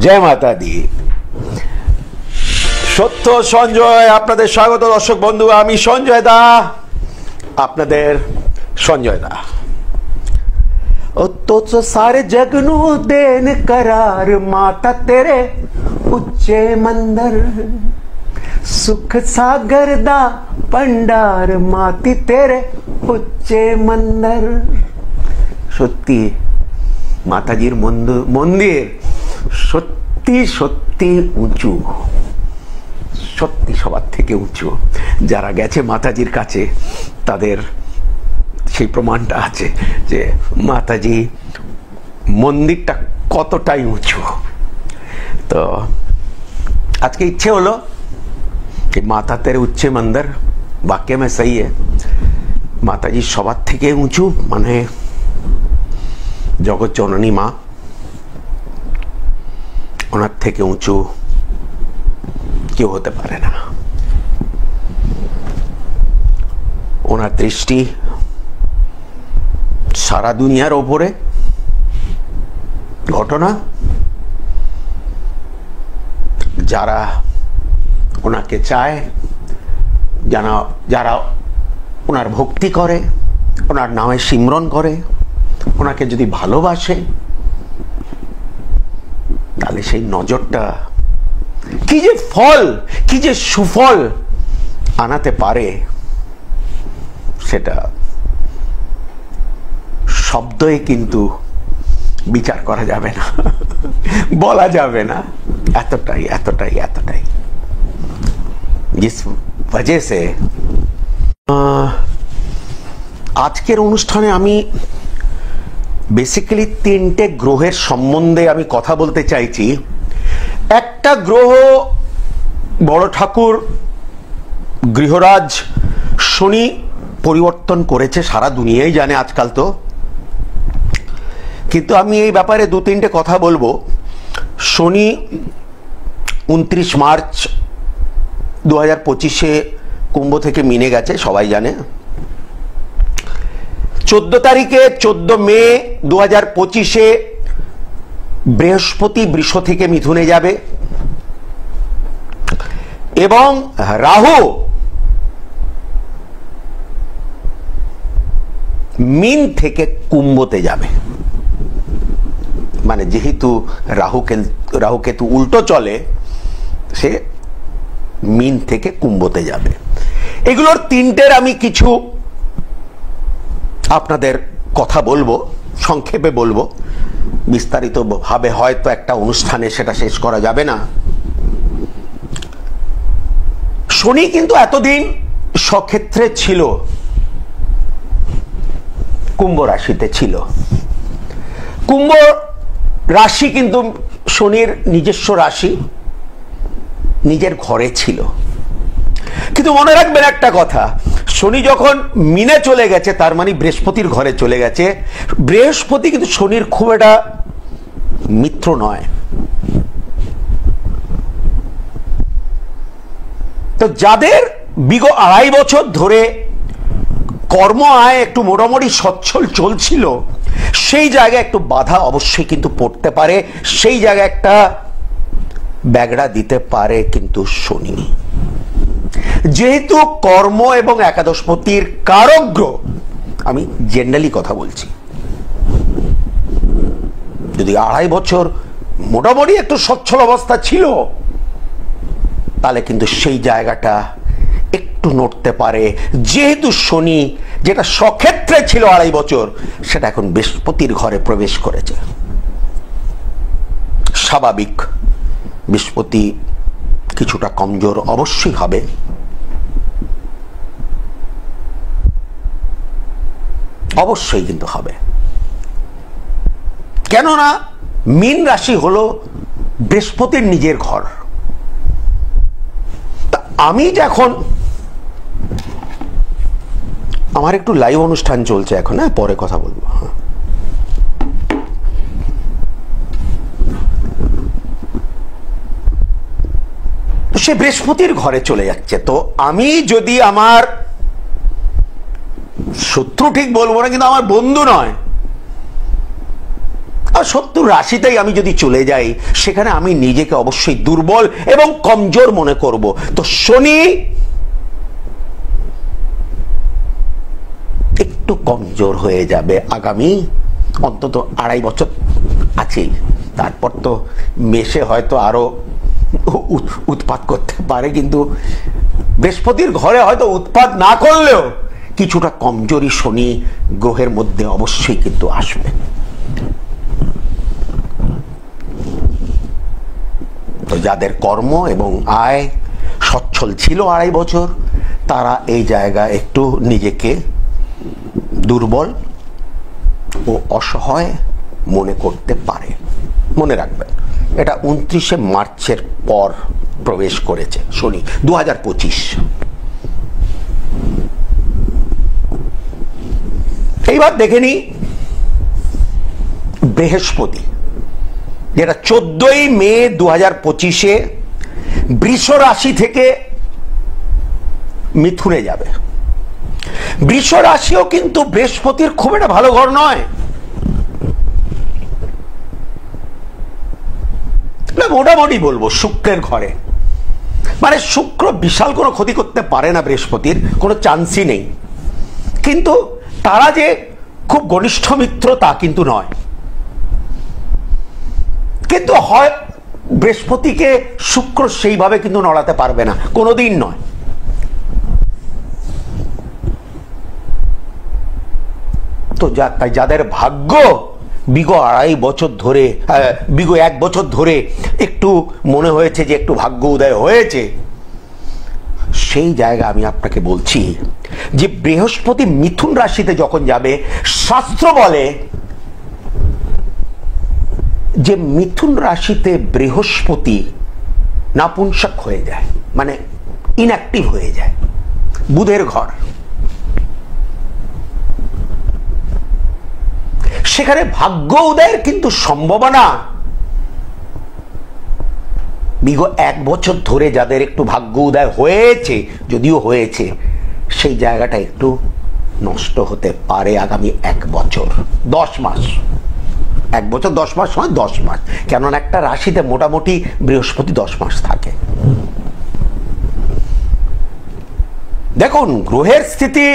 জয় মাতা দি। সত্য সঞ্জয় আপনাদের স্বাগত। দর্শক বন্ধু, আমি সঞ্জয় দা, আপনাদের সঞ্জয় দা। तो सारे जग नू देन करार माता तेरे उच्चे मंदिर, सुख सागर दा भंडार माती तेरे उच्चे मंदिर। সত্যি মাতাজির মন্দির সত্যি সত্যি উঁচু, সত্যি সবার থেকে উঁচু। যারা গেছে মাতাজির কাছে তাদের সেই প্রমাণটা আছে যে মাতাজি মন্দিরটা কতটাই উঁচু। তো আজকে ইচ্ছে হলো कि माता तेरे उच्चे मंदिर, वाक्य में सही है। माताजी सবার থেকে উঁচু, মানে জগৎ জননী মা, ওনার থেকে উঁচু কেউ হতে পারে না। ওনার দৃষ্টি সারা দুনিয়ার ওপরে। ঘটনা, যারা ওনাকে চায়, যারা ওনার ভক্তি করে, ওনার নামে সিমরন করে, ওনাকে যদি ভালোবাসে, তাহলে সেই নজরটা কি যে ফল, কি যে সুফল আনাতে পারে, সেটা শব্দে কিন্তু বিচার করা যাবে না, বলা যাবে না। এতটাই এতটাই এতটাই जिस वजह से আজকের অনুষ্ঠানে আমি বেসিক্যালি তিনটে গ্রহের সম্বন্ধে আমি কথা বলতে চাইছি। একটা গ্রহ বড় ঠাকুর গৃহরাজ শনি পরিবর্তন করেছে, সারা দুনিয়াই জানে আজকাল তো, কিন্তু আমি এই ব্যাপারে দু তিনটে কথা বলবো। শনি 29 মার্চ 2025 কুম্ভ থেকে মিনে গেছে, সবাই জানে। 14 তারিখে 14 মে 2025 বৃহস্পতি বৃষ থেকে মিথুনে যাবে এবং রাহু মিন থেকে কুম্ভতে যাবে। মানে যেহেতু রাহু কেতু উল্টো চলে, সে মিন থেকে কুম্ভতে যাবে। এগুলোর তিনটের আমি কিছু আপনাদের কথা বলবো, সংক্ষেপে বলবো, বিস্তারিত ভাবে হয়তো একটা অনুষ্ঠানে সেটা শেষ করা যাবে না। শনি কিন্তু এতদিন স্বক্ষেত্রে ছিল, কুম্ভ রাশিতে ছিল। কুম্ভ রাশি কিন্তু শনির নিজস্ব রাশি, নিজের ঘরে ছিল। কিন্তু মনে রাখবেন একটা কথা, শনি যখন মিনে চলে গেছে, তার মানে বৃহস্পতির ঘরে চলে গেছে। বৃহস্পতি কিন্তু শনির খুব একটা মিত্র নয়। তো যাদের বিগত 2.5 বছর ধরে কর্ম আয় একটু মোটামুটি সচ্ছল চলছিল, সেই জায়গায় একটু বাধা অবশ্যই কিন্তু পড়তে পারে, সেই জায়গায় একটা ব্যাগড়া দিতে পারে কিন্তু শনি। যেহেতু কর্ম এবং একাদশপতির কারক গ্রহ, আমি জেনারেলি কথা বলছি, যদি 2.5 বছর মোটামুটি একটু সচ্ছল অবস্থা ছিল, তাহলে কিন্তু সেই জায়গাটা একটু নড়তে পারে। যেহেতু শনি যেটা স্বক্ষেত্রে ছিল 2.5 বছর, সেটা এখন বৃহস্পতির ঘরে প্রবেশ করেছে। স্বাভাবিক বৃহস্পতি কিছুটা কমজোর অবশ্যই হবে। অবশ্যই কিন্তু হবে, কেননা মীন রাশি হলো বৃহস্পতির নিজের ঘর। তা আমি যখন, আমার একটু লাইভ অনুষ্ঠান চলছে এখন, হ্যাঁ, পরে কথা বলবো। তো সে বৃহস্পতির ঘরে চলে যাচ্ছে। তো আমি যদি আমার শত্রু ঠিক বলবো না, কিন্তু আমার বন্ধু নয়, আর শত্রুর রাশিতেই আমি যদি চলে যাই, সেখানে আমি নিজেকে অবশ্যই দুর্বল এবং কমজোর মনে করব। তো শনি একটু কমজোর হয়ে যাবে আগামী অন্তত 2.5 বছর আছেই। তারপর তো মেষে হয়তো আরো উৎপাত করতে পারে, কিন্তু বৃহস্পতির ঘরে হয়তো উৎপাত না করলেও কিছুটা কমজোরি শনি গ্রহের মধ্যে অবশ্যই কিন্তু আসবে। তো যাদের কর্ম এবং আয় সচ্ছল ছিল 2.5 বছর, তারা এই জায়গায় একটু নিজেকে দুর্বল ও অসহায় মনে করতে পারে। মনে রাখবেন, এটা 29শে মার্চের পর প্রবেশ করেছে শনি, 2025। এইবার দেখে নি বৃহস্পতি, যেটা 14ই মে 2025-এ বৃষ রাশি থেকে মিথুনে যাবে। বৃষ রাশিও কিন্তু বৃহস্পতির খুব একটা ভালো ঘর নয়, মোটামুটি বলবো শুক্রের ঘরে। মানে শুক্র বিশাল কোনো ক্ষতি করতে পারে না, বৃহস্পতির কোনো চান্সই নেই। কিন্তু তারা যে খুব ঘনিষ্ঠ মিত্র তা কিন্তু নয়। কিন্তু হয় বৃহস্পতিকে শুক্র সেইভাবে কিন্তু নড়াতে পারবে না, কোনোদিন নয়। তো তাই যাদের ভাগ্য বিগত 2.5 বছর ধরে, বিগত 1 বছর ধরে একটু মনে হয়েছে যে একটু ভাগ্য উদয় হয়েছে, সেই জায়গা আমি আপনাকে বলছি যে বৃহস্পতি মিথুন রাশিতে যখন যাবে, শাস্ত্র বলে যে মিথুন রাশিতে বৃহস্পতি নাপুংসক হয়ে যায়, মানে ইনঅ্যাক্টিভ হয়ে যায়, বুধের ঘর। সেখানে ভাগ্য উদয়ের কিন্তু সম্ভাবনা বিগত 1 বছর ধরে যাদের একটু ভাগ্য উদয় হয়েছে, যদিও হয়েছে, সেই জায়গাটা একটু নষ্ট হতে পারে আগামী 1 বছর 10 মাস। 1 বছর 10 মাস নয়, 10 মাস, কেননা একটা রাশিতে মোটামুটি বৃহস্পতি 10 মাস থাকে। দেখুন, গ্রহের স্থিতি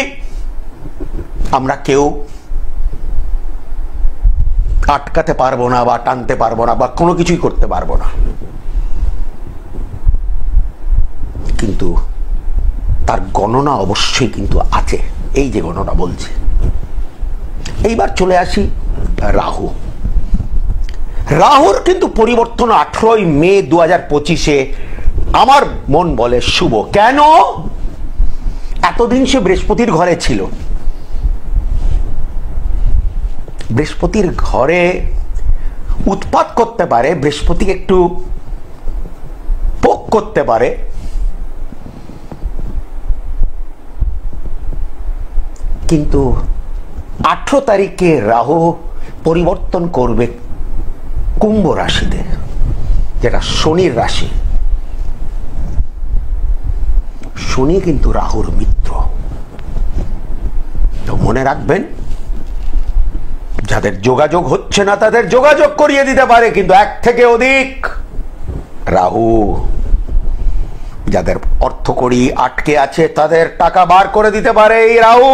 আমরা কেউ আটকাতে পারবো না, বা টানতে পারবো না, বা কোনো কিছুই করতে পারবো না, কিন্তু তার গণনা অবশ্যই কিন্তু আছে। এই যে গণনা বলছি। এইবার চলে আসি রাহু। রাহুর কিন্তু পরিবর্তন 18ই মে 2025-এ আমার মন বলে শুভ। কেন? এতদিন সে বৃহস্পতির ঘরে ছিল। বৃহস্পতির ঘরে উৎপাত করতে পারে, বৃহস্পতিকে একটু পোক করতে পারে, কিন্তু 18 তারিখে রাহু পরিবর্তন করবে কুম্ভ রাশিতে, যেটা শনির রাশি। শনি কিন্তু রাহুর মিত্র। তো মনে রাখবেন, যাদের যোগাযোগ হচ্ছে না তাদের যোগাযোগ করিয়ে দিতে পারে, কিন্তু 1 থেকে অধিক রাহু। যাদের অর্থকড়ি আটকে আছে তাদের টাকা বার করে দিতে পারে এই রাহু।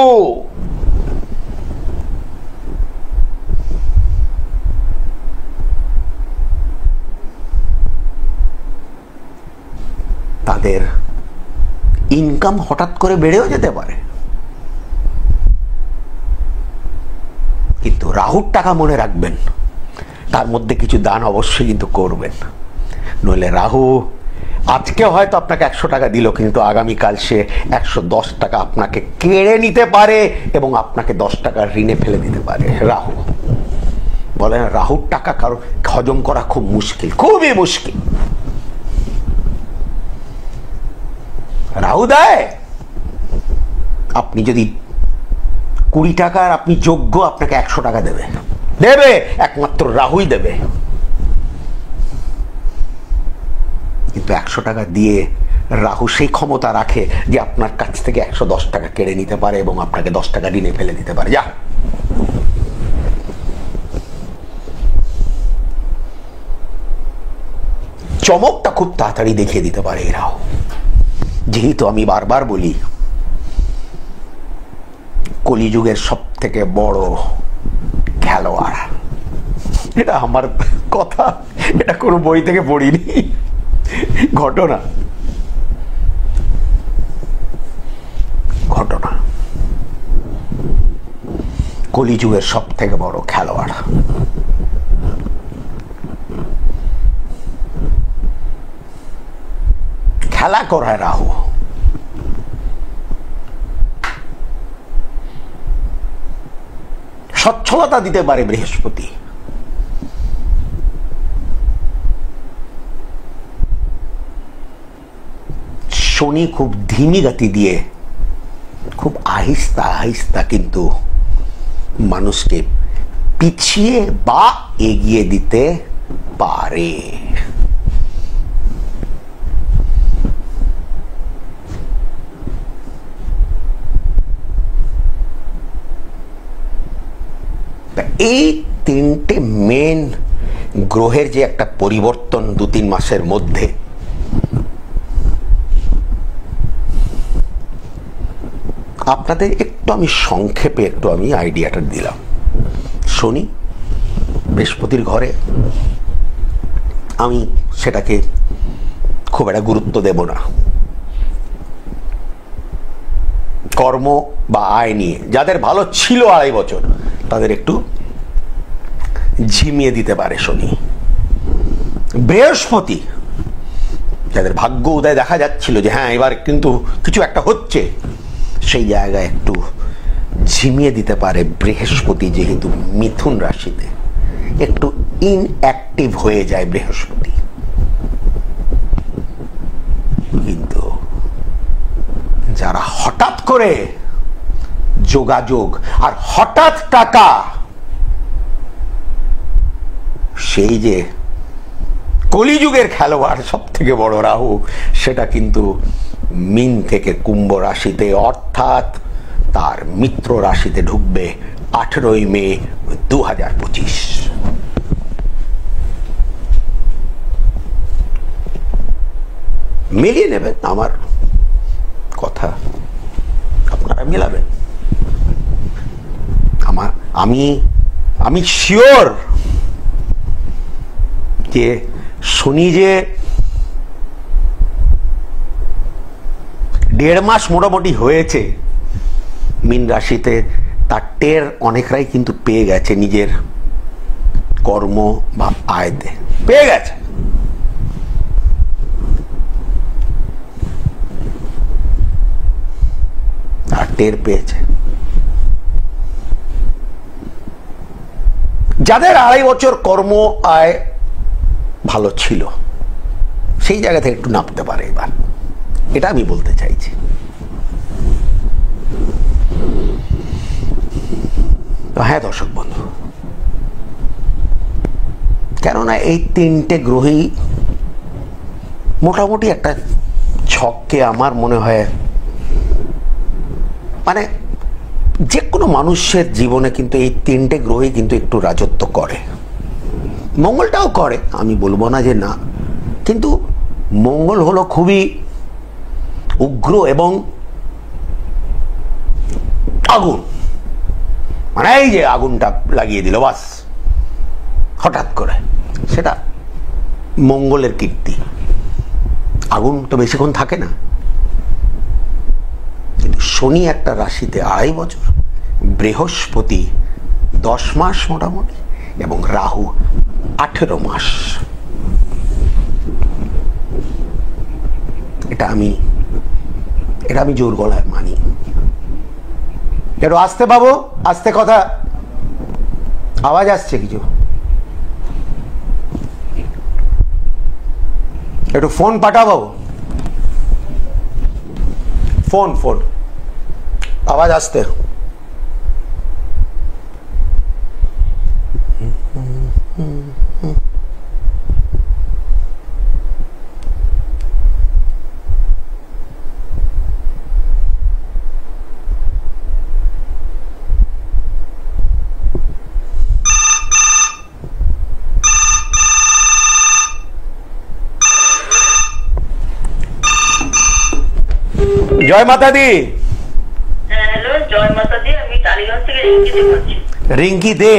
তাদের ইনকাম হঠাৎ করে বেড়েও যেতে পারে, কিন্তু রাহুর টাকা মনে রাখবেন, তার মধ্যে কিছু দান অবশ্যই কিন্তু করবেন। নইলে রাহু আজকে হয়তো আপনাকে 100 টাকা দিল, কিন্তু আগামীকাল সে 110 টাকা আপনাকে কেড়ে নিতে পারে এবং আপনাকে 10 টাকা ঋণে ফেলে দিতে পারে রাহু। বলেন, রাহুর টাকা কারো হজম করা খুব মুশকিল, খুবই মুশকিল। রাহু দেয়, আপনি যদি 20 টাকার আপনি যোগ্য, আপনাকে 100 টাকা দেবে, একমাত্র রাহুই দেবে। কিন্তু 100 টাকা দিয়ে রাহু সেই ক্ষমতা রাখে যে আপনার কাছ থেকে 110 টাকা কেড়ে নিতে পারে এবং আপনাকে 10 টাকা ঋণে ফেলে দিতে পারে। যা চমকটা খুব তাড়াতাড়ি দেখিয়ে দিতে পারে এরাও। যেহেতু আমি বারবার বলি কলিযুগের সব থেকে বড় খেলোয়াড়, এটা আমার কথা, এটা কোনো বই থেকে পড়িনি, ঘটনা ঘটনা। কলিযুগের সব থেকে বড় খেলোয়াড়, খেলা করায় রাহু। সচ্ছলতা দিতে পারে বৃহস্পতি। শনি খুব ধীমি গতি দিয়ে, খুব আহিস্তা আহিস্তা কিন্তু মানুষকে পিছিয়ে বা এগিয়ে দিতে পারে। এই তিনটে মেন গ্রহের যে একটা পরিবর্তন 2-3 মাসের মধ্যে, আপনাদের একটু আমি সংক্ষেপে একটু আমি আইডিয়াটা দিলাম। শনি বৃহস্পতির ঘরে, আমি সেটাকে খুব একটা গুরুত্ব দেব না। কর্ম বা আয় নিয়ে যাদের ভালো ছিল 2.5 বছর, তাদের একটু ঝিমিয়ে দিতে পারে শনি। বৃহস্পতি যাদের ভাগ্য উদয় দেখা যাচ্ছিল যে হ্যাঁ এবার কিন্তু কিছু একটা হচ্ছে, সেই জায়গায় একটু ঝিমিয়ে দিতে পারে বৃহস্পতি, যেহেতু মিথুন রাশিতে একটু ইনঅ্যাক্টিভ হয়ে যায় বৃহস্পতি। কিন্তু যারা হঠাৎ করে যোগাযোগ আর হঠাৎ টাকা, সেই যে কলিযুগের খেলোয়াড় সব থেকে বড় রাহু, সেটা কিন্তু মীন থেকে কুম্ভ রাশিতে অর্থাৎ তার মিত্র রাশিতে ঢুকবে 18ই মে 2025। মিলিয়ে নেবেন আমার কথা, আপনারা মেলাবেন। আমি শিওর যে শনি যে 1.5 মাস মোটামুটি হয়েছে মীন রাশিতে, তার টের অনেকরাই কিন্তু পেয়ে গেছে, নিজের কর্ম বা আয়তে পেয়ে গেছে। আর টের পেয়েছে। যাদের 2.5 বছর কর্ম আয় ভালো ছিল, সেই জায়গা থেকে একটু নামতে পারে এবার, এটা আমি বলতে চাইছি। তো হ্যাঁ দর্শক বন্ধু, কেননা এই 3টে গ্রহই মোটামুটি একটা ছককে আমার মনে হয়, মানে যে কোনো মানুষের জীবনে কিন্তু এই 3টে গ্রহই কিন্তু একটু রাজত্ব করে। মঙ্গলটাও করে, আমি বলবো না যে না, কিন্তু মঙ্গল হলো খুবই উগ্র এবং আগুন, মানে এই যে আগুনটা লাগিয়ে দিল বাস হঠাৎ করে, সেটা মঙ্গলের কীর্তি। আগুন তো বেশিক্ষণ থাকে না। কিন্তু শনি একটা রাশিতে 2.5 বছর, বৃহস্পতি 10 মাস মোটামুটি, এবং রাহু 18 মাস। এটা আমি জোর গলায় মানি। একটু আসতে পাবো, আসতে কথা, আওয়াজ আসছে কিছু, একটু ফোন পাঠাবো, ফোন আওয়াজ আসতে। জয় মাতা দি। হ্যাঁ হ্যালো, জয় মাতা দি। আমি টালিগঞ্জ থেকে রিঙ্কি দি বলছি। রিঙ্কি দে?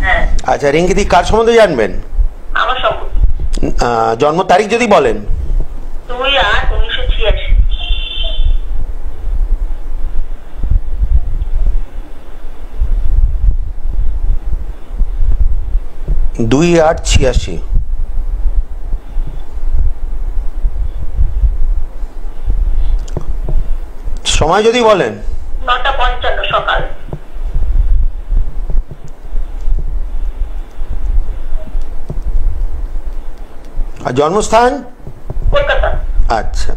হ্যাঁ। আচ্ছা, রিঙ্কি দি কার সম্বন্ধে জানবেন? আমার সম্পর্কে। জন্ম তারিখ যদি বলেন। 2/8/1986। 2/8/86। সময় যদি বলেন। 9:55 সকাল। আর জন্মস্থান? কলকাতা। আচ্ছা,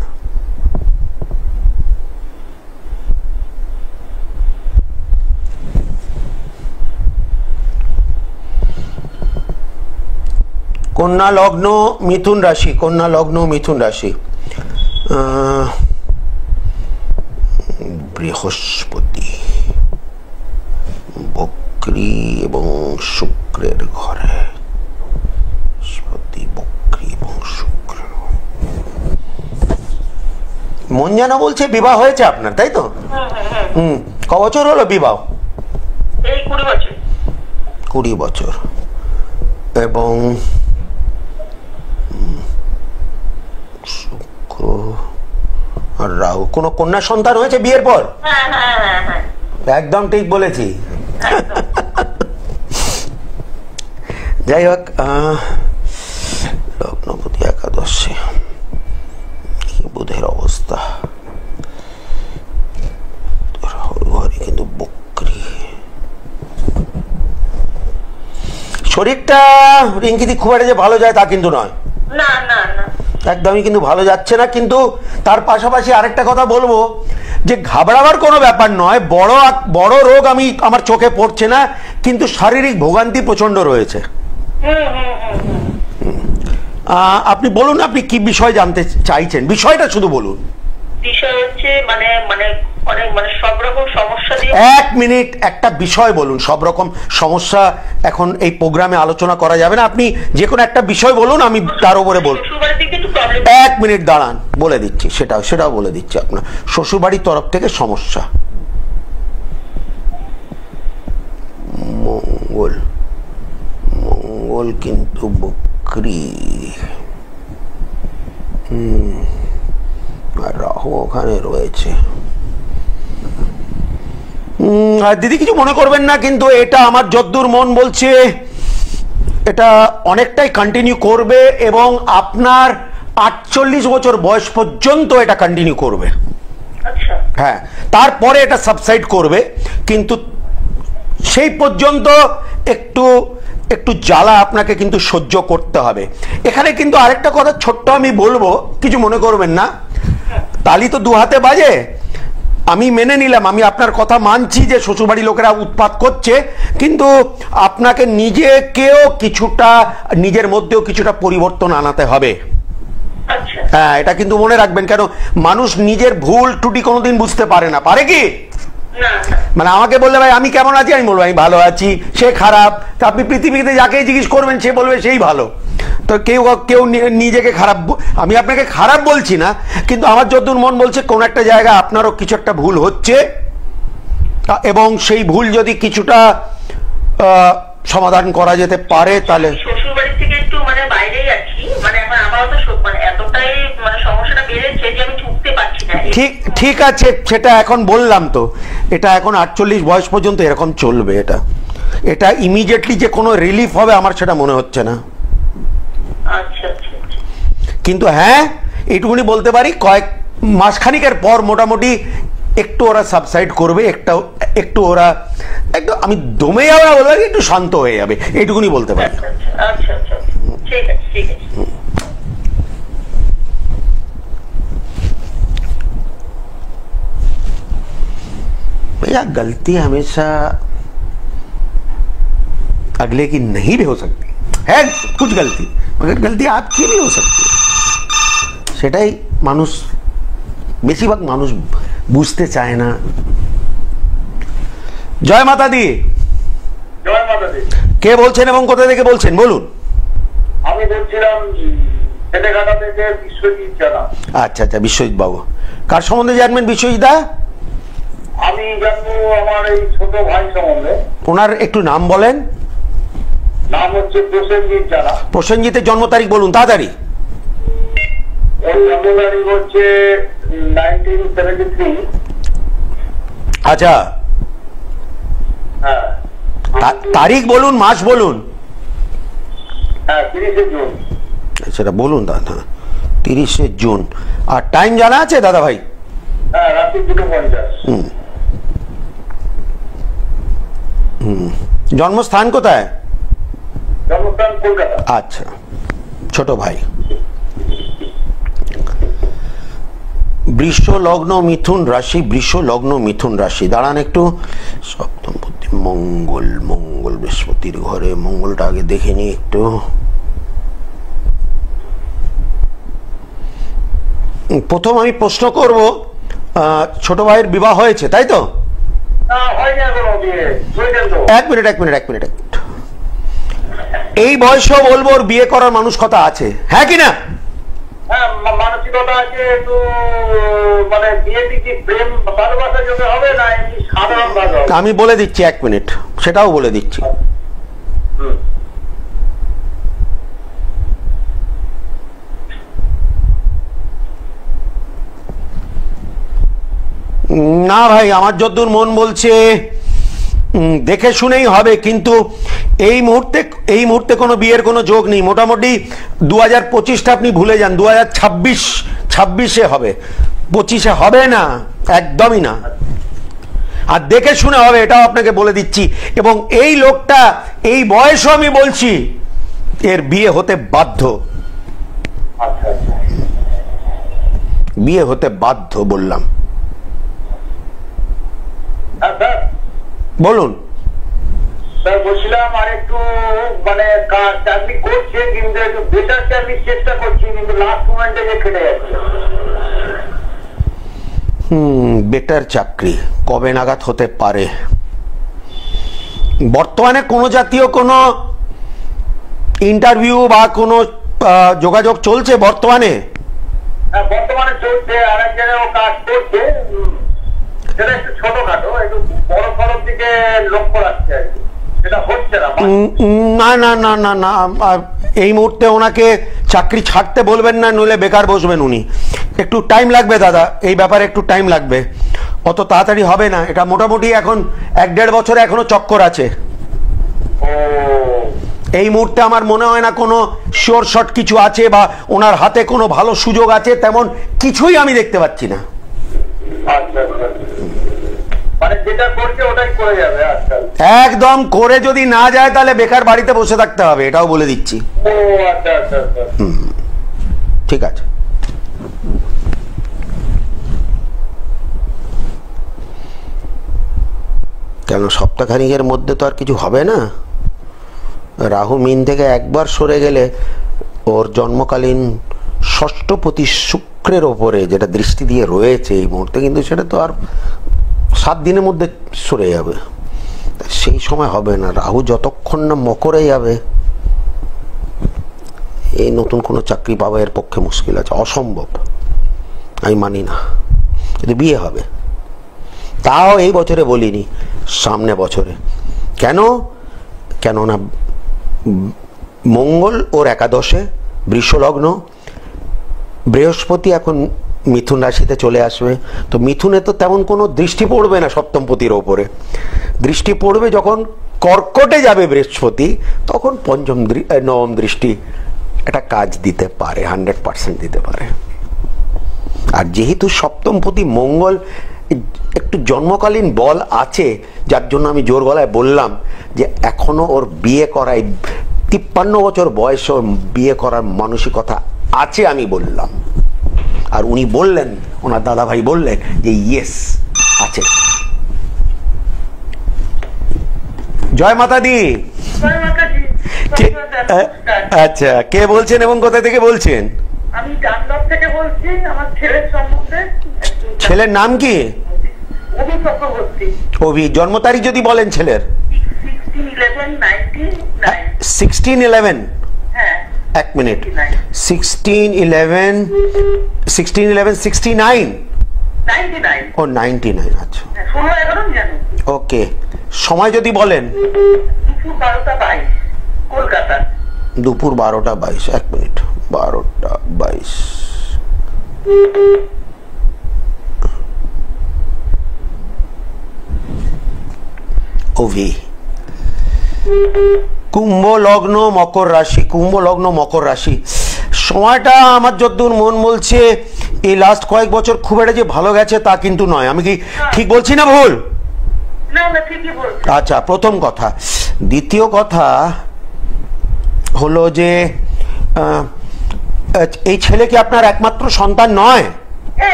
কন্যা লগ্ন মিথুন রাশি, কন্যা লগ্ন মিথুন রাশি। বৃহস্পতি বক্রী এবং শুক্রের ঘরে, বৃহস্পতি বক্রী এবং শুক্র। মন যেন বলছে বিবাহ হয়েছে আপনার, তাই তো? ক বছর হলো বিবাহ? এই 20 বছর। 20 বছর। এবং শুক্র আর রাহু। কোনো কন্যা সন্তান হয়েছে বিয়ের পর? একদম ঠিক বলেছি। যাই হোক, লগ্নপতি একাদশে, বুধের অবস্থা কিন্তু বক্রী। শরীরটা রিঙ্কিদি খুব একটা যে ভালো যায় তা কিন্তু নয়। না না না, একদমই কিন্তু ভালো যাচ্ছে না। কিন্তু তার পাশাপাশি আরেকটা কথা বলবো, যে ঘাবড়াবার কোনো ব্যাপার নয়। বড় রোগ আমার চোখে পড়ছে না, কিন্তু শারীরিক ভোগান্তি প্রচন্ড রয়েছে। আপনি বলুন, আপনি কি বিষয় জানতে চাইছেন? বিষয়টা শুধু বলুন। বিষয় হচ্ছে মানে অনেক সব রকম সমস্যা দিয়ে। 1 মিনিট, একটা বিষয় বলুন। সব রকম সমস্যা এখন এই প্রোগ্রামে আলোচনা করা যাবে না। আপনি যে কোনো একটা বিষয় বলুন, আমি তার উপরে বলবো। 1 মিনিট দাঁড়ান, বলে দিচ্ছি। সেটাও বলে দিচ্ছি। আপনার শ্বশুরবাড়ির তরফ থেকে সমস্যা। মঙ্গল কিন্তু বক্রী, আর রাহু ওখানে রয়েছে। আর দিদি কিছু মনে করবেন না, কিন্তু এটা আমার যদ্দূর মন বলছে এটা অনেকটাই কন্টিনিউ করবে, এবং আপনার 48 বছর বয়স পর্যন্ত এটা কন্টিনিউ করবে। হ্যাঁ, তারপরে এটা সাবসাইড করবে, কিন্তু সেই পর্যন্ত একটু জ্বালা আপনাকে কিন্তু সহ্য করতে হবে। এখানে কিন্তু আরেকটা কথা ছোট্ট আমি বলবো, কিছু মনে করবেন না। তালি তো 2 হাতে বাজে। আমি মেনে নিলাম, আমি আপনার কথা মানছি যে শ্বশুরবাড়ি লোকেরা উৎপাত করছে, কিন্তু আপনাকে নিজের মধ্যেও কিছুটা পরিবর্তন আনাতে হবে। হ্যাঁ, এটা কিন্তু মনে রাখবেন। কেন, মানুষ নিজের ভুল ত্রুটি কোনোদিন বুঝতে পারে না। পারে কি? মানে আমাকে বললে ভাই আমি কেমন আছি, আমি বলবো আমি ভালো আছি, সে খারাপ। তা আপনি পৃথিবীতে যাকে জিজ্ঞেস করবেন সে বলবে সেই ভালো। তো কেউ নিজেকে খারাপ, আমি আপনাকে খারাপ বলছি না, কিন্তু আমার যতদূর মন বলছে কোন একটা জায়গায় আপনারও কিছু একটা ভুল হচ্ছে, এবং সেই ভুল যদি কিছুটা সমাধান করা যেতে পারে তাহলে। শ্বশুরবাড়ি থেকে একটু বাইরেই আছি, এখন আপাতত এতটাই সমস্যাটা বেড়েছে যে আমি ছুটতে পারছি না। ঠিক আছে, সেটা এখন বললাম তো, এটা এখন 48 বয়স পর্যন্ত এরকম চলবে। এটা ইমিডিয়েটলি যে কোনো রিলিফ হবে আমার সেটা মনে হচ্ছে না। কিন্তু হ্যাঁ, এইটুকুনি বলতে পারি, কয়েক মাসখানিকের পর মোটামুটি একটু ওরা সাবসাইড করবে, একটু ওরা একটু, আমি দমে যাবে না বলবো, একটু শান্ত হয়ে যাবে, এইটুকুনি বলতে পারি। भैया गलती हमेशा अगले की नहीं भी हो सकती है, कुछ गलती, मगर गलती आपकी भी हो सकती है। সেটাই বেশিরভাগ মানুষ বুঝতে চায় না। জয় মাতা দি। জয় মাতা দি। কে বলছেন এবং কোথা থেকে বলছেন বলুন? আমি বলছিলাম সেটাঘাটা থেকে বিশ্বজিৎ জানা। আচ্ছা আচ্ছা, বিশ্বজিৎ বাবু। কার সম্বন্ধে জানবেন বিশ্বজিৎ দা? আমি জানবো আমার এই ছোট ভাই সম্বন্ধে। ওনার একটু নাম বলেন। নাম হচ্ছে প্রসেনজিৎ জানা। প্রসেনজিতের জন্ম তারিখ বলুন তাড়াতাড়ি। ওর জন্ম তারিখ হচ্ছে 1973। আচ্ছা, হ্যাঁ তারিখ বলুন, মাস বলুন। হ্যাঁ 30শে জুন। সেটা বলুন দাদা, 30শে জুন। আর টাইম জানা আছে দাদা ভাই? হ্যাঁ রাত্রি 2:50। জন্মস্থান কোথায়? জন্মস্থান কলকাতা। আচ্ছা, ছোট ভাই। বৃষ লগ্ন মিথুন রাশি, বৃষ লগ্ন মিথুন রাশি। দাঁড়ান একটু, সপ্তমপতি মঙ্গল, মঙ্গল বৃহস্পতির ঘরে। মঙ্গলটা আগে দেখে নি একটু। প্রথম আমি প্রশ্ন করব, ছোট ভাইয়ের বিবাহ হয়েছে তাই তো? না হয়নি এখনো বিয়ে। এক মিনিট। এই বয়সেও বলবো ওর বিয়ে করার মানুষ কথা আছে, হ্যাঁ কি না? হ্যাঁ মানসিকতা আছে একটু, মানে বিয়ে কি প্রেম ভালোবাসার জন্য হবে না এমনি সাধারণ ভাবে হবে? আমি বলে দিচ্ছি, এক মিনিট, সেটাও বলে দিচ্ছি। না ভাই, আমার যতদূর মন বলছে দেখে শুনেই হবে, কিন্তু এই মুহূর্তে কোনো বিয়ের কোনো যোগ নেই। মোটামুটি 2025টা আপনি ভুলে যান, 2026 হবে, 25-এ হবে না, একদমই না। আর দেখে শুনে হবে, এটাও আপনাকে বলে দিচ্ছি। এবং এই লোকটা এই বয়সও আমি বলছি এর বিয়ে হতে বাধ্য, বিয়ে হতে বাধ্য বললাম। বলুন স্যার। বলছিলাম আর একটু মানে চাকরি করছে কিন্তু একটু বেটার চাকরির চেষ্টা করছি, কিন্তু লাস্ট মোমেন্টে যে কেটে যাচ্ছে। বেটার চাকরি কবে নাগাদ হতে পারে? বর্তমানে কোনো জাতীয় কোনো ইন্টারভিউ বা কোনো যোগাযোগ চলছে বর্তমানে? হ্যাঁ বর্তমানে চলছে, আর এক জায়গায় ও কাজ করছে, সেটা একটু ছোটখাটো, একটু বড় সড়ক দিকে লক্ষ্য রাখছে আর কি, সেটা হচ্ছে না। না না না না না, এই মুহূর্তে ওনাকে চাকরি ছাড়তে বলবেন না, নইলে বেকার বসবেন উনি। একটু টাইম লাগবে দাদা, এই ব্যাপারে একটু টাইম লাগবে, অত তাড়াতাড়ি হবে না। এটা মোটামুটি এখন 1-1.5 বছরে এখনো চক্কর আছে। এই মুহূর্তে আমার মনে হয় না কোনো শিওর শট কিছু আছে বা ওনার হাতে কোনো ভালো সুযোগ আছে, তেমন কিছুই আমি দেখতে পাচ্ছি না। মানে যেটা করছে ওটাই করে যাবে একদম। করে যদি না যায় তাহলে বেকার বাড়িতে বসে থাকতে হবে, এটাও বলে দিচ্ছি। ঠিক আছে। কেন সপ্তাহখানিকের মধ্যে তো আর কিছু হবে না। রাহু মিন থেকে একবার সরে গেলে ওর জন্মকালীন ষষ্ঠপতি শুক্রের ওপরে যেটা দৃষ্টি দিয়ে রয়েছে এই মুহূর্তে, কিন্তু সেটা তো আর 7 দিনের মধ্যে সরে যাবে, সেই সময় হবে না। রাহু যতক্ষণ না মকরে যাবে এই নতুন কোনো চাকরি পাওয়া এর পক্ষে মুশকিল আছে, অসম্ভব, আমি মানি না। কিন্তু বিয়ে হবে, তাও এই বছরে বলিনি, সামনে বছরে। কেন না মঙ্গল ওর একাদশে, বৃষলগ্ন, বৃহস্পতি এখন মিথুন রাশিতে চলে আসবে। তো মিথুনে তো তেমন কোনো দৃষ্টি পড়বে না সপ্তমপতির ওপরে, দৃষ্টি পড়বে যখন কর্কটে যাবে বৃহস্পতি, তখন নবম দৃষ্টি একটা কাজ দিতে পারে, 100% দিতে পারে। আর যেহেতু সপ্তমপতি মঙ্গল একটু জন্মকালীন বল আছে, যার জন্য আমি জোর গলায় বললাম যে এখনো ওর বিয়ে করায় 53 বছর বয়সে বিয়ে করার মানসিকতা আছে, আমি বললাম। আর উনি বললেন, ওনার দাদা ভাই বললেন যে ইয়েস আছে। জয় মাতা দি। আচ্ছা, কে বলছেন এবং কোথা থেকে বলছেন? আমি ডানলপ থেকে বলছি, আমার ছেলের সম্বন্ধে। ছেলের নাম কি? অভি চক্রবর্তী। অভি, জন্ম তারিখ যদি বলেন ছেলের? 16/11/99। 16/11। হ্যাঁ। এক মিনিট, 16/11 16/11/69 99 ও 99, আচ্ছা 16/11 জানো। ওকে, সময় যদি বলেন। দুপুর 12টা 22 কলকাতা। দুপুর 12টা 22, এক মিনিট, 12টা 22। ওভি কুম্ভ লগ্ন মকর রাশি, কুম্ভ লগ্ন মকর রাশি। সময়টা আমার যতদূর মন বলছে এই লাস্ট কয়েক বছর খুব একটা যে ভালো গেছে তা কিন্তু নয়। আমি কি ঠিক বলছি না ভুল? না না ঠিকই বলছো। আচ্ছা, প্রথম কথা। দ্বিতীয় কথা হলো যে এই ছেলে কি আপনার একমাত্র সন্তান নয়?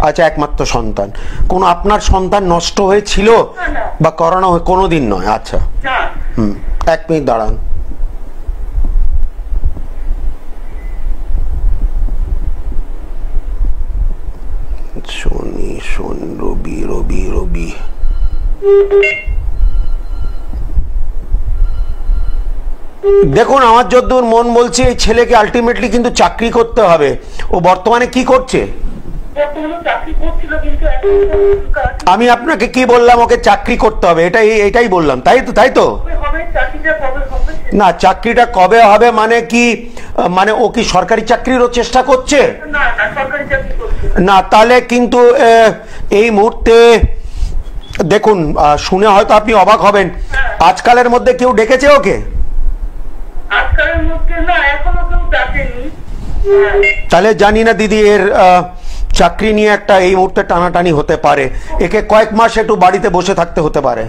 আচ্ছা, একমাত্র সন্তান। কোন আপনার সন্তান নষ্ট হয়েছিল বা করানো কোনোদিন নয়? আচ্ছা, এক মিনিট দাঁড়ান। শনি শনি রবি রবি রবি দেখুন, আমার যতদূর মন বলছে এই ছেলেকে আলটিমেটলি কিন্তু চাকরি করতে হবে। ও বর্তমানে কি করছে? আমি আপনাকে কি বললাম? ওকে চাকরি করতে হবে, এটাই বললাম, তাই তো? না, চাকরিটা কবে হবে মানে কি? মানে ও কি সরকারি চাকরিরও চেষ্টা করছে? না, তাহলে কিন্তু এই মুহূর্তে দেখুন, শুনে হয়তো আপনি অবাক হবেন, আজকালের মধ্যে কেউ ডেকেছে ওকে? তাহলে জানি না দিদি, এর চাকরি নিয়ে একটা এই মুহূর্তে টানাটানি হতে পারে। একে কয়েক মাস একটু বাড়িতে বসে থাকতে হতে পারে।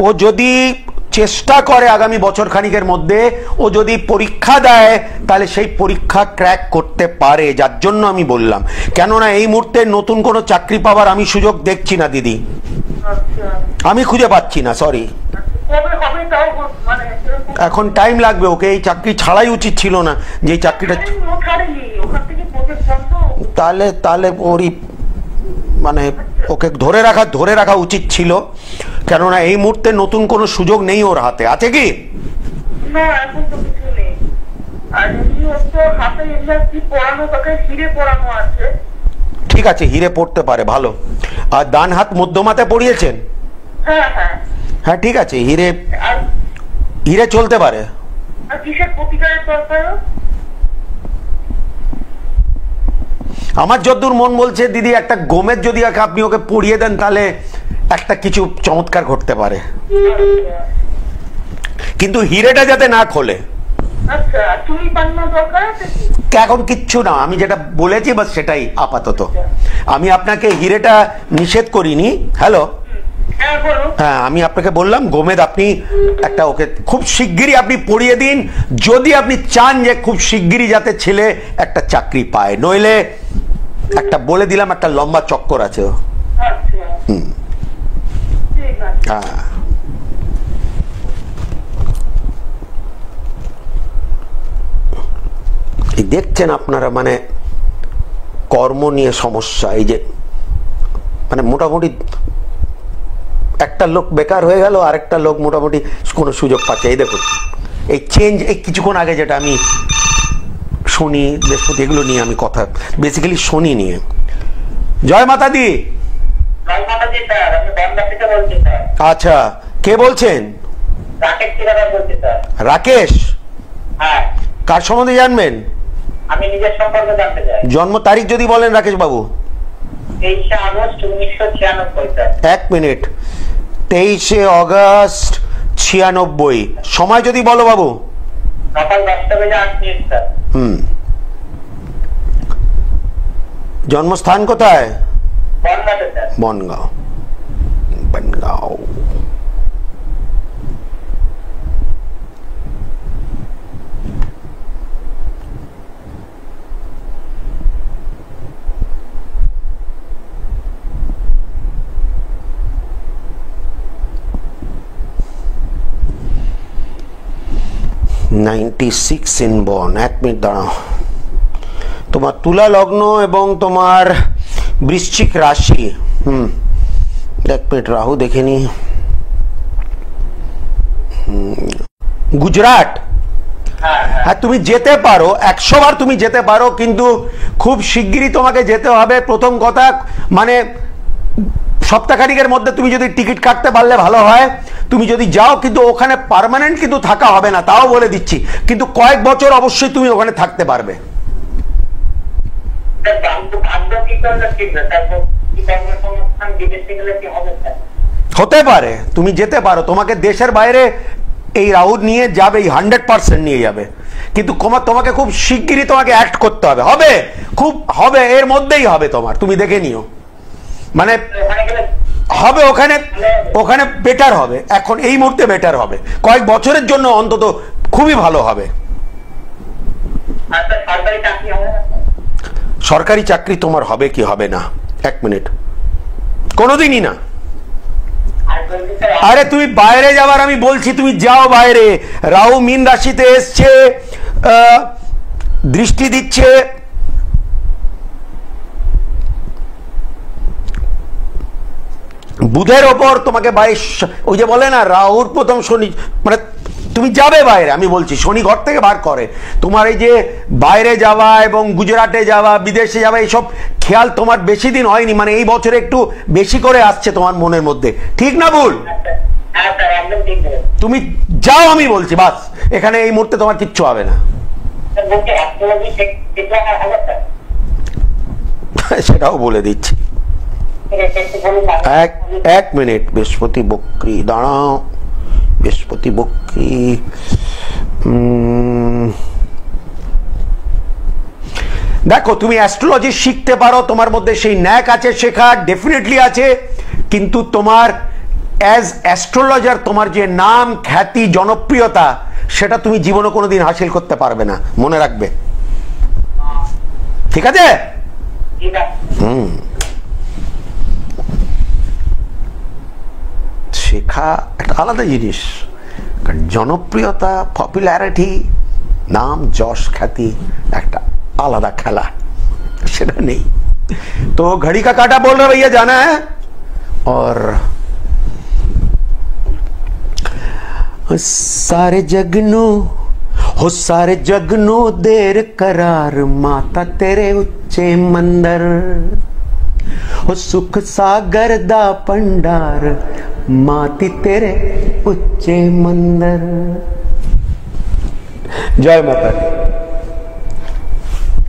ও যদি চেষ্টা করে আগামী বছর খানিকের মধ্যে, ও যদি পরীক্ষা দেয় তাহলে সেই পরীক্ষা ক্র্যাক করতে পারে, যার জন্য আমি বললাম। কেননা এই মুহূর্তে নতুন কোনো চাকরি পাওয়ার আমি সুযোগ দেখছি না দিদি, আমি খুঁজে পাচ্ছি না, সরি। এখন টাইম লাগবে, ওকে এই চাকরি ছাড়াই উচিত ছিল না, যে চাকরিটা। তাহলে ওরই মানে ওকে ধরে রাখা উচিত ছিল, কেননা এই মুহূর্তে নতুন কোনো সুযোগ নেই ওর হাতে। আছে কি? ঠিক আছে, হিরে পড়তে পারে, ভালো। আর ডান হাত মধ্যমাতে পড়িয়েছেন? হ্যাঁ, ঠিক আছে, হিরে চলতে পারে। আমার যতদূর মন বলছে দিদি, একটা গোমের যদি আপনি ওকে পড়িয়ে দেন তাহলে একটা কিছু চমৎকার ঘটতে পারে, কিন্তু হিরেটা যাতে না খোলে। এখন কিচ্ছু না, আমি যেটা বলেছি বাস সেটাই আপাতত। আমি আপনাকে হিরেটা নিষেধ করিনি। হ্যালো, হ্যাঁ, আমি আপনাকে বললাম গোমেদ আপনি একটা ওকে খুব শিগগিরই আপনি পড়িয়ে দিন, যদি আপনি চান যে খুব শিগগিরই যাতে ছেলে একটা চাকরি পায়। নইলে একটা বলে দিলাম, একটা লম্বা চক্কর আছে। হ্যাঁ, দেখছেন আপনারা, মানে কর্ম নিয়ে সমস্যা। এই যে মানে মোটামুটি একটা লোক বেকার হয়ে গেল, আরেকটা লোক মোটামুটি কোনো সুযোগ পাচ্ছে। এই দেখুন, এই চেঞ্জ, এই কিছুক্ষণ আগে যেটা আমি শনি বৃহস্পতি এগুলো নিয়ে আমি কথা, বেসিক্যালি শনি নিয়ে। জয় মাতা দি। আচ্ছা, কে বলছেন? রাকেশ। কার সম্বন্ধে জানবেন? আমি নিজের সম্পর্কে জানতে চাই। জন্ম তারিখ যদি বলেন রাকেশ বাবু। 23 আগস্ট 1996। এক মিনিট, 23 আগস্ট 96। সময় যদি বলো বাবু। সকাল 10:08। জন্মস্থান কোথায়? বনগাঁও। বনগাঁও। বনগাঁও। ইন বন। এক মিনিট দাঁড়াও, তোমার তুলা লগ্ন এবং তোমার বৃশ্চিক রাশি। এক মিনিট, রাহু দেখে নি। গুজরাট। হ্যাঁ তুমি যেতে পারো, 100 বার তুমি যেতে পারো, কিন্তু খুব শিগগিরই তোমাকে যেতে হবে। প্রথম কথা মানে সপ্তাহখানিকের মধ্যে তুমি যদি টিকিট কাটতে পারলে ভালো হয়, তুমি যদি যাও, কিন্তু ওখানে পার্মানেন্ট কিন্তু থাকা হবে না, তাও বলে দিচ্ছি, কিন্তু কয়েক বছর অবশ্যই তুমি ওখানে থাকতে পারবে। হতে পারে তুমি যেতে পারো, তোমাকে দেশের বাইরে এই রাহুল নিয়ে যাবে, 100% নিয়ে যাবে, কিন্তু তোমাকে খুব শিগগিরই তোমাকে অ্যাক্ট করতে হবে, হবে খুব হবে, এর মধ্যেই হবে তোমার, তুমি দেখে নিও, মানে হবে ওখানে, ওখানে বেটার হবে, এখন এই মুহূর্তে বেটার হবে, কয়েক বছরের জন্য অন্তত খুবই ভালো হবে। সরকারি চাকরি তোমার হবে কি হবে না, 1 মিনিট, কোনোদিনই না। আরে তুমি বাইরে যাবার আমি বলছি, তুমি যাও বাইরে, রাহু মীন রাশিতে এসছে, দৃষ্টি দিচ্ছে, বুধের ওপর তোমাকে 22, ওই যে বলে না রাহুর প্রথম শনি, মানে তুমি যাবে বাইরে, আমি বলছি শনি ঘর থেকে বার করে, তোমার এই যে বাইরে যাওয়া এবং গুজরাটে যাওয়া, বিদেশে যাওয়া, এইসব খেয়াল তোমার বেশি দিন হয়নি, মানে এই বছরে একটু বেশি করে আসছে তোমার মনের মধ্যে, ঠিক না ভুল? তুমি যাও আমি বলছি, বাস, এখানে এই মুহূর্তে তোমার কিচ্ছু হবে না। সেটাও বলে দিচ্ছি, এক মিনিট, বৃহস্পতি বক্রী, দাঁড়াও, বৃহস্পতি বক্রী, দেখো তুমি অ্যাস্ট্রোলজি শিখতে পারো, তোমার মধ্যে সেই ন্যাক আছে, শেখা ডেফিনেটলি আছে, কিন্তু তোমার অ্যাজ অ্যাস্ট্রোলজার তোমার যে নাম, খ্যাতি, জনপ্রিয়তা, সেটা তুমি জীবনে কোনোদিন হাসিল করতে পারবে না, মনে রাখবে, ঠিক আছে? শেখা একটা আলাদা জিনিস, জনপ্রিয়তা, পপুলারিটি, নাম, যশ, খ্যাতি একটা আলাদা খেলা, সেটা নেই। तो घड़ी का काटा बोल रहे भैया जाना है, और सारे जगनू हो, सारे जगनू देर करार, माता तेरे उच्चे मंदिर हो, सुख सागर दा भंडार, माती तेरे उच्चे मंदिर। जय माता दी।